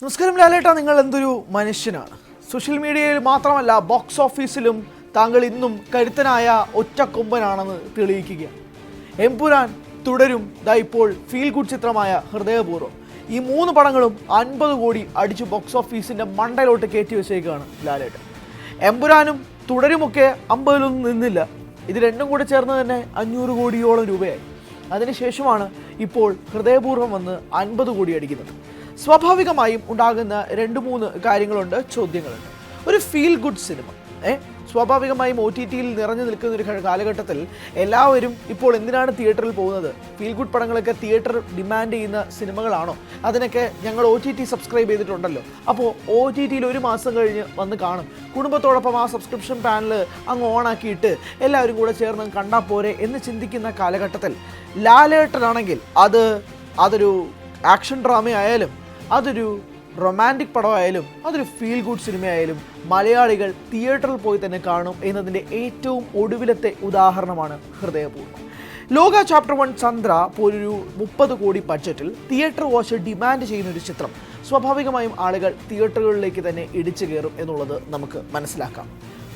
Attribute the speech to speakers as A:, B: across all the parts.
A: നമസ്കാരം ലാലേട്ടാ, നിങ്ങൾ എന്തൊരു മനുഷ്യനാണ്. സോഷ്യൽ മീഡിയയിൽ മാത്രമല്ല ബോക്സ് ഓഫീസിലും താങ്കൾ ഇന്നും കരുത്തനായ ഒറ്റക്കൊമ്പനാണെന്ന് തെളിയിക്കുകയാണ്. എമ്പുരാൻ, തുടരും, ഇപ്പോൾ ഫീൽ ഗുഡ് ചിത്രമായ ഹൃദയപൂർവ്വം, ഈ 3 പടങ്ങളും 50 കോടി അടിച്ച് ബോക്സ് ഓഫീസിൻ്റെ മണ്ടയിലോട്ട് കയറ്റി വെച്ചേക്കാണ് ലാലേട്ടൻ. എമ്പുരാനും തുടരുമൊക്കെ 50-ലൊന്നും നിന്നില്ല. ഇത് രണ്ടും കൂടെ ചേർന്ന് തന്നെ 500 കോടിയോളം രൂപയായി. അതിനുശേഷമാണ് ഇപ്പോൾ ഹൃദയപൂർവ്വം വന്ന് 50 കോടി അടിക്കുന്നത്. സ്വാഭാവികമായും ഉണ്ടാകുന്ന 2-3 കാര്യങ്ങളുണ്ട്, ചോദ്യങ്ങളുണ്ട്. ഒരു ഫീൽ ഗുഡ് സിനിമ സ്വാഭാവികമായും OTTയിൽ നിറഞ്ഞു നിൽക്കുന്ന ഒരു കാലഘട്ടത്തിൽ എല്ലാവരും ഇപ്പോൾ എന്തിനാണ് തിയേറ്ററിൽ പോകുന്നത്? ഫീൽ ഗുഡ് പടങ്ങളൊക്കെ തിയേറ്റർ ഡിമാൻഡ് ചെയ്യുന്ന സിനിമകളാണോ? അതിനൊക്കെ ഞങ്ങൾ OTT സബ്സ്ക്രൈബ് ചെയ്തിട്ടുണ്ടല്ലോ, അപ്പോൾ OTTയിൽ 1 മാസം കഴിഞ്ഞ് വന്ന് കാണും. കുടുംബത്തോടൊപ്പം ആ സബ്സ്ക്രിപ്ഷൻ പാനൽ അങ്ങ് ഓണാക്കിയിട്ട് എല്ലാവരും കൂടെ ചേർന്ന് കണ്ടാൽ പോരെ എന്ന് ചിന്തിക്കുന്ന കാലഘട്ടത്തിൽ ലാലേട്ടനാണെങ്കിൽ അതൊരു ആക്ഷൻ ഡ്രാമയായാലും, അതൊരു റൊമാൻറ്റിക് പടമായാലും, അതൊരു ഫീൽ ഗുഡ് സിനിമയായാലും മലയാളികൾ തിയേറ്ററിൽ പോയി തന്നെ കാണും എന്നതിൻ്റെ ഏറ്റവും ഒടുവിലത്തെ ഉദാഹരണമാണ് ഹൃദയപൂർവ്വം. ലോക ചാപ്റ്റർ 1 ചന്ദ്ര പോലൊരു 30 കോടി ബഡ്ജറ്റിൽ തിയേറ്റർ വാച്ച് ഡിമാൻഡ് ചെയ്യുന്ന ഒരു ചിത്രം സ്വാഭാവികമായും ആളുകൾ തിയേറ്ററുകളിലേക്ക് തന്നെ ഇടിച്ചു കയറും എന്നുള്ളത് നമുക്ക് മനസ്സിലാക്കാം.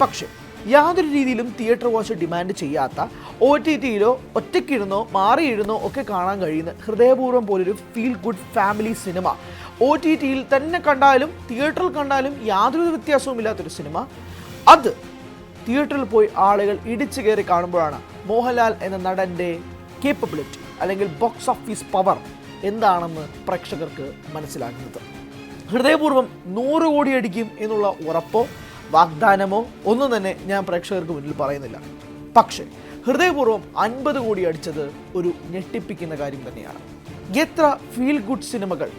A: പക്ഷേ യാതൊരു രീതിയിലും തിയേറ്റർ വാച്ച് ഡിമാൻഡ് ചെയ്യാത്ത OTTയിലോ ഒറ്റയ്ക്കിരുന്നോ മാറിയിരുന്നോ ഒക്കെ കാണാൻ കഴിയുന്ന ഹൃദയപൂർവ്വം പോലൊരു ഫീൽ ഗുഡ് ഫാമിലി സിനിമ OTTയിൽ തന്നെ കണ്ടാലും തിയേറ്ററിൽ കണ്ടാലും യാതൊരു വ്യത്യാസവും ഇല്ലാത്തൊരു സിനിമ, അത് തിയേറ്ററിൽ പോയി ആളുകൾ ഇടിച്ചു കയറി കാണുമ്പോഴാണ് മോഹൻലാൽ എന്ന നടൻ്റെ കേപ്പബിലിറ്റി അല്ലെങ്കിൽ ബോക്സ് ഓഫീസ് പവർ എന്താണെന്ന് പ്രേക്ഷകർക്ക് മനസ്സിലാക്കുന്നത്. ഹൃദയപൂർവ്വം 100 കോടി അടിക്കും എന്നുള്ള ഉറപ്പോ വാഗ്ദാനമോ ഒന്നും തന്നെ ഞാൻ പ്രേക്ഷകർക്ക് മുന്നിൽ പറയുന്നില്ല. പക്ഷേ ഹൃദയപൂർവ്വം 50 കോടി അടിച്ചത് ഒരു ഞെട്ടിപ്പിക്കുന്ന കാര്യം തന്നെയാണ്. എത്ര ഫീൽ ഗുഡ് സിനിമകൾ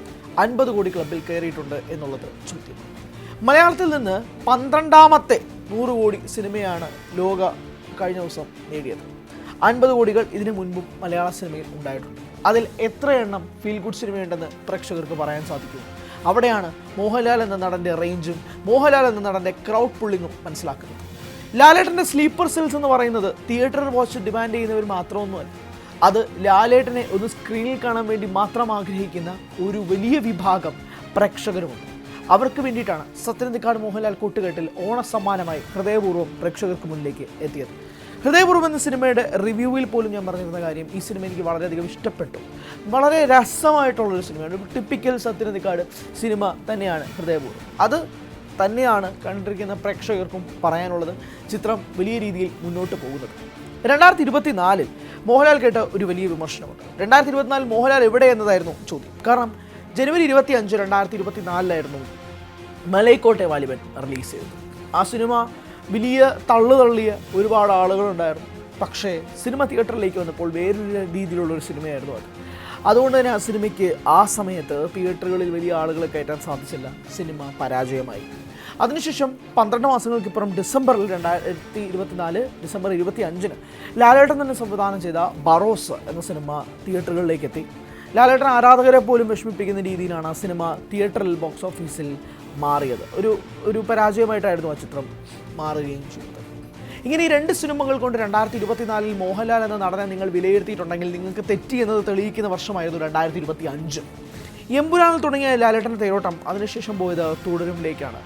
A: 50 കോടി ക്ലബിൽ കയറിയിട്ടുണ്ട് എന്നുള്ളത് ചോദ്യം. മലയാളത്തിൽ നിന്ന് 12ാമത്തെ 100 കോടി സിനിമയാണ് ലോക കഴിഞ്ഞ ദിവസം നേടിയത്. 50 കോടികൾ ഇതിനു മുൻപും മലയാള സിനിമയിൽ ഉണ്ടായിട്ടുണ്ട്. അതിൽ എത്ര എണ്ണം ഫീൽ ഗുഡ് സിനിമയുണ്ടെന്ന് പ്രേക്ഷകർക്ക് പറയാൻ സാധിക്കും. അവിടെയാണ് മോഹൻലാൽ എന്ന നടൻ്റെ റേഞ്ചും മോഹൻലാൽ എന്ന നടൻ്റെ ക്രൗഡ് പുള്ളിങ്ങും മനസ്സിലാക്കുന്നത്. ലാലേട്ടൻ്റെ സ്ലീപ്പർ സെൽസ് എന്ന് പറയുന്നത് തിയേറ്റർ വാച്ച് ഡിമാൻഡ് ചെയ്യുന്നവർ മാത്രമൊന്നുമല്ല, അത് ലാലേട്ടനെ ഒന്ന് സ്ക്രീനിൽ കാണാൻ വേണ്ടി മാത്രം ആഗ്രഹിക്കുന്ന ഒരു വലിയ വിഭാഗം പ്രേക്ഷകരുമുണ്ട്. അവർക്ക് വേണ്ടിയിട്ടാണ് സത്യനന്ദിക്കാട് മോഹൻലാൽ കൂട്ടുകെട്ടിൽ ഓണസമ്മാനമായി ഹൃദയപൂർവ്വം പ്രേക്ഷകർക്ക് മുന്നിലേക്ക് എത്തിയത്. ഹൃദയപൂർവ്വം എന്ന സിനിമയുടെ റിവ്യൂവിൽ പോലും ഞാൻ പറഞ്ഞിരുന്ന കാര്യം, ഈ സിനിമ എനിക്ക് വളരെയധികം ഇഷ്ടപ്പെട്ടു. വളരെ രസമായിട്ടുള്ളൊരു സിനിമയാണ്. ഒരു ടിപ്പിക്കൽ സത്യനന്ദിക്കാട് സിനിമ തന്നെയാണ് ഹൃദയപൂർവ്വം. അത് തന്നെയാണ് കണ്ടിരിക്കുന്ന പ്രേക്ഷകർക്കും പറയാനുള്ളത്. ചിത്രം വലിയ രീതിയിൽ മുന്നോട്ട് പോകുന്നത്. 2024 മോഹൻലാൽ കേട്ട ഒരു വലിയ വിമർശനമുണ്ട്. 2024 മോഹൻലാൽ എവിടെ എന്നതായിരുന്നു ചോദ്യം. കാരണം ജനുവരി 25, 2024 മലൈക്കോട്ടെ വാലിബൻ റിലീസ് ചെയ്തത്. ആ സിനിമ വലിയ തള്ളിയ ഒരുപാട് ആളുകളുണ്ടായിരുന്നു. പക്ഷേ സിനിമ തിയേറ്ററിലേക്ക് വന്നപ്പോൾ വേറൊരു രീതിയിലുള്ളൊരു സിനിമയായിരുന്നു അത്. അതുകൊണ്ട് തന്നെ ആ സിനിമയ്ക്ക് ആ സമയത്ത് തിയേറ്ററുകളിൽ വലിയ ആളുകളെ കയറ്റാൻ സാധിച്ചില്ല. സിനിമ പരാജയമായി. അതിനുശേഷം 12 മാസങ്ങൾക്കിപ്പുറം ഡിസംബറിൽ 2024 ഡിസംബർ 25 ലാലേട്ടൻ തന്നെ സംവിധാനം ചെയ്ത ബറോസ് എന്ന സിനിമ തിയേറ്ററുകളിലേക്ക് എത്തി. ലാലേട്ടൻ ആരാധകരെ പോലും വിഷമിപ്പിക്കുന്ന രീതിയിലാണ് ആ സിനിമ തിയേറ്ററിൽ ബോക്സ് ഓഫീസിൽ മാറിയത്. ഒരു പരാജയമായിട്ടായിരുന്നു ആ ചിത്രം മാറുകയും ചെയ്തത്. ഇങ്ങനെ ഈ 2 സിനിമകൾ കൊണ്ട് 2024 മോഹൻലാൽ എന്ന നടനെ നിങ്ങൾ വിലയിരുത്തിയിട്ടുണ്ടെങ്കിൽ നിങ്ങൾക്ക് തെറ്റി എന്നത് തെളിയിക്കുന്ന വർഷമായിരുന്നു 2025. എമ്പുരാനിൽ തുടങ്ങിയ ലാലേട്ടൻ്റെ തേരോട്ടം അതിനുശേഷം പോയത് തുടരുമിലേക്കാണ്.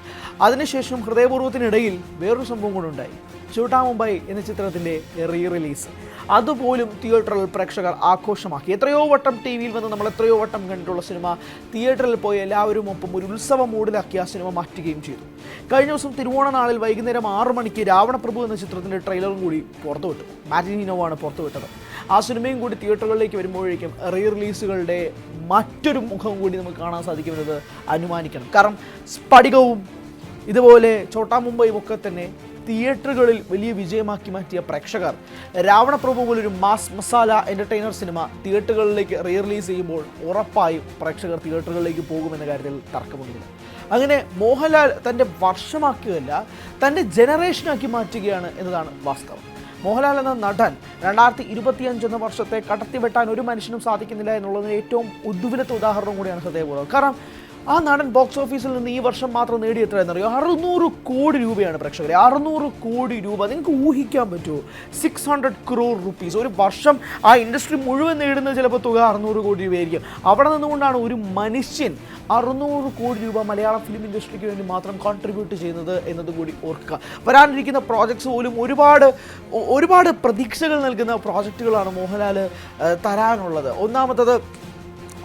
A: അതിനുശേഷം ഹൃദയപൂർവ്വത്തിനിടയിൽ വേറൊരു സംഭവം കൊണ്ടുണ്ടായി. ഛോട്ടാ മുംബൈ എന്ന ചിത്രത്തിൻ്റെ റിലീസ്. അതുപോലും തിയേറ്ററിൽ പ്രേക്ഷകർ ആഘോഷമാക്കി. എത്രയോ വട്ടം TV-യിൽ വന്ന് നമ്മൾ എത്രയോ വട്ടം കണ്ടിട്ടുള്ള സിനിമ തിയേറ്ററിൽ പോയി എല്ലാവരും ഒപ്പം ഒരു ഉത്സവ മൂഡിലാക്കി ആ സിനിമ മാറ്റുകയും ചെയ്തു. കഴിഞ്ഞ ദിവസം തിരുവോണ നാളിൽ വൈകുന്നേരം 6 മണിക്ക് രാവണപ്രഭു എന്ന ചിത്രത്തിൻ്റെ ട്രെയിലറും കൂടി പുറത്തുവിട്ടു. മാറ്റിനോവാണ് പുറത്തുവിട്ടത്. ആ സിനിമയും കൂടി തിയേറ്ററുകളിലേക്ക് വരുമ്പോഴേക്കും റിലീസുകളുടെ മറ്റൊരു മുഖം കൂടി നമുക്ക് കാണാൻ സാധിക്കുന്നത് അനുമാനിക്കണം. കാരണം സ്ഫടികവും ഇതുപോലെ ഛോട്ടാ മുംബൈയും ഒക്കെ തന്നെ തിയേറ്ററുകളിൽ വലിയ വിജയമാക്കി മാറ്റിയ പ്രേക്ഷകർ രാവണപ്രഭു പോലൊരു മാസ് മസാല എൻ്റർടൈനർ സിനിമ തിയേറ്ററുകളിലേക്ക് റിലീസ് ചെയ്യുമ്പോൾ ഉറപ്പായും പ്രേക്ഷകർ തിയേറ്ററുകളിലേക്ക് പോകുമെന്ന കാര്യത്തിൽ തർക്കമൊന്നുമില്ല. അങ്ങനെ മോഹൻലാൽ തൻ്റെ വർഷമാക്കിയതല്ല, തൻ്റെ ജനറേഷനാക്കി മാറ്റുകയാണ് എന്നതാണ് വാസ്തവം. മോഹൻലാൽ എന്ന നടൻ 2025 എന്ന വർഷത്തെ കടത്തിവെട്ടാൻ ഒരു മനുഷ്യനും സാധിക്കുന്നില്ല എന്നുള്ളതിന് ഏറ്റവും ഉദ്വിലത്തെ ഉദാഹരണം കൂടിയാണ് ഹൃദയപൂർവ്വം. കാരണം ആ നടൻ ബോക്സ് ഓഫീസിൽ നിന്ന് ഈ വർഷം മാത്രം നേടി എത്രയെന്നറിയോ? 600 കോടി രൂപയാണ് പ്രേക്ഷകരെ. 600 കോടി രൂപ. നിങ്ങൾക്ക് ഊഹിക്കാൻ പറ്റുമോ? 600 crore rupees. ഒരു വർഷം ആ ഇൻഡസ്ട്രി മുഴുവൻ നേടുന്ന ചിലപ്പോൾ തുക 600 കോടി രൂപയായിരിക്കും. അവിടെ നിന്നുകൊണ്ടാണ് ഒരു മനുഷ്യൻ 600 കോടി രൂപ മലയാള ഫിലിം ഇൻഡസ്ട്രിക്ക് വേണ്ടി മാത്രം കോൺട്രിബ്യൂട്ട് ചെയ്യുന്നത് എന്നതുകൂടി ഓർക്കുക. വരാനിരിക്കുന്ന പ്രോജക്ട്സ് പോലും ഒരുപാട് പ്രതീക്ഷകൾ നൽകുന്ന പ്രോജക്റ്റുകളാണ് മോഹൻലാൽ തരാനുള്ളത്. ഒന്നാമത്തത്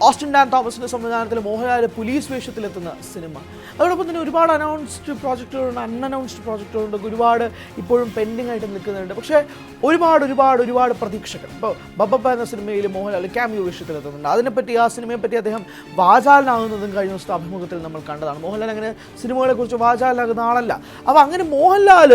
A: ഓസ്റ്റിൻ ഡാൻ തോമസിൻ്റെ സംവിധാനത്തിൽ മോഹൻലാൽ പോലീസ് വേഷത്തിലെത്തുന്ന സിനിമ. അതോടൊപ്പം തന്നെ ഒരുപാട് അനൗൺസ്ഡ് പ്രോജക്റ്റുകളുണ്ട്, അൺഅനൗൺസ്ഡ് പ്രോജക്റ്റുകളുണ്ട്, ഒരുപാട് ഇപ്പോഴും പെൻഡിങ് ആയിട്ട് നിൽക്കുന്നുണ്ട്. പക്ഷേ ഒരുപാട് പ്രതീക്ഷകൾ. ഇപ്പോൾ ബബ്ബ എന്ന സിനിമയിൽ മോഹൻലാൽ ക്യാമിയോ വേഷത്തിലെത്തുന്നുണ്ട്. അതിനെപ്പറ്റി, ആ സിനിമയെപ്പറ്റി അദ്ദേഹം വാചാലനാകുന്നതും കഴിഞ്ഞ ദിവസത്തെ അഭിമുഖത്തിൽ നമ്മൾ കണ്ടതാണ്. മോഹൻലാൽ അങ്ങനെ സിനിമകളെക്കുറിച്ച് വാചാലനാകുന്ന ആളല്ല. അപ്പോൾ അങ്ങനെ മോഹൻലാൽ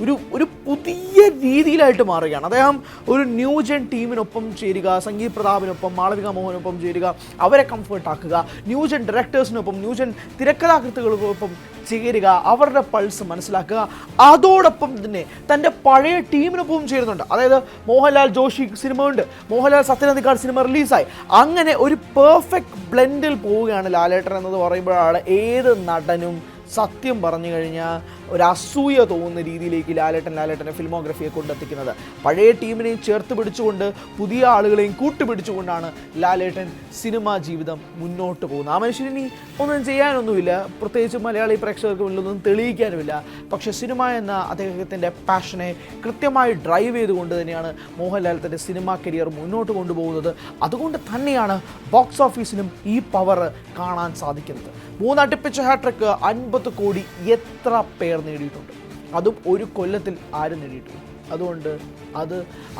A: ഒരു പുതിയ രീതിയിലായിട്ട് മാറുകയാണ്. അദ്ദേഹം ഒരു ന്യൂജൻ ടീമിനൊപ്പം ചേരുക, സംഗീത് പ്രതാപിനൊപ്പം, മാളവിക മോഹനൊപ്പം ചേരുക, അവരെ കംഫർട്ടാക്കുക, ന്യൂജൻ ഡയറക്ടേഴ്സിനൊപ്പം, ന്യൂജൻ തിരക്കഥാകൃത്തുകൾക്കൊപ്പം ചേരുക, അവരുടെ പൾസ് മനസ്സിലാക്കുക. അതോടൊപ്പം തന്നെ തൻ്റെ പഴയ ടീമിനൊപ്പം ചേരുന്നുണ്ട്. അതായത് മോഹൻലാൽ ജോഷി സിനിമ ഉണ്ട്, മോഹൻലാൽ സത്യനന്ദിക്കാട് സിനിമ റിലീസായി. അങ്ങനെ ഒരു പെർഫെക്റ്റ് ബ്ലെൻഡിൽ പോവുകയാണ് ലാലേട്ടൻ എന്നത് പറയുമ്പോഴാണ് ഏത് നടനും സത്യം പറഞ്ഞു കഴിഞ്ഞാൽ ഒരു അസൂയ തോന്നുന്ന രീതിയിലേക്ക് ലാലേട്ടൻ്റെ ഫിലിമോഗ്രഫിയെ കൊണ്ടെത്തിക്കുന്നത്. പഴയ ടീമിനെയും ചേർത്ത് പിടിച്ചുകൊണ്ട് പുതിയ ആളുകളെയും കൂട്ടുപിടിച്ചുകൊണ്ടാണ് ലാലേട്ടൻ സിനിമാ ജീവിതം മുന്നോട്ട് പോകുന്നത്. ആ മനുഷ്യന് ഒന്നും ചെയ്യാനൊന്നുമില്ല, പ്രത്യേകിച്ച് മലയാളി പ്രേക്ഷകർക്ക് മുന്നിലൊന്നും തെളിയിക്കാനുമില്ല. പക്ഷേ സിനിമ എന്ന അദ്ദേഹത്തിൻ്റെ പാഷനെ കൃത്യമായി ഡ്രൈവ് ചെയ്തുകൊണ്ട് തന്നെയാണ് മോഹൻലാൽ തൻ്റെ സിനിമാ കരിയർ മുന്നോട്ട് കൊണ്ടുപോകുന്നത്. അതുകൊണ്ട് തന്നെയാണ് ബോക്സ് ഓഫീസിലും ഈ പവർ കാണാൻ സാധിക്കുന്നത്. 3 അടുപ്പിച്ച ഹാട്രിക്ക്, 50 കോടി എത്ര പേർ നേടിയിട്ടുണ്ട്? അതും ഒരു കൊല്ലത്തിൽ ആരും നേടിയിട്ടുണ്ട്. അതുകൊണ്ട്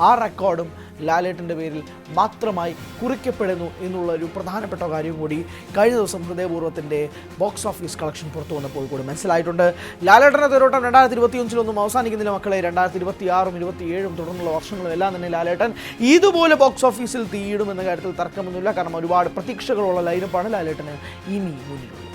A: ആ റെക്കോർഡും ലാലേട്ടൻ്റെ പേരിൽ മാത്രമായി കുറിക്കപ്പെടുന്നു എന്നുള്ള ഒരു പ്രധാനപ്പെട്ട കാര്യം കൂടി കഴിഞ്ഞ ദിവസം ഹൃദയപൂർവ്വത്തിൻ്റെ ബോക്സ് ഓഫീസ് കളക്ഷൻ പുറത്തു വന്നപ്പോൾ കൂടി മനസ്സിലായിട്ടുണ്ട്. ലാലേട്ടൻ്റെ തേരോട്ടം 2025 അവസാനിക്കുന്നില്ല മക്കളെ. 2026, 2027 തുടർന്നുള്ള വർഷങ്ങളും എല്ലാം തന്നെ ലാലേട്ടൻ ഇതുപോലെ ബോക്സ് ഓഫീസിൽ തീയിടുമെന്ന കാര്യത്തിൽ തർക്കമൊന്നുമില്ല. കാരണം ഒരുപാട് പ്രതീക്ഷകളുള്ള ലൈനപ്പാണ് ലാലേട്ടന് ഇനി മുന്നിലുള്ളത്.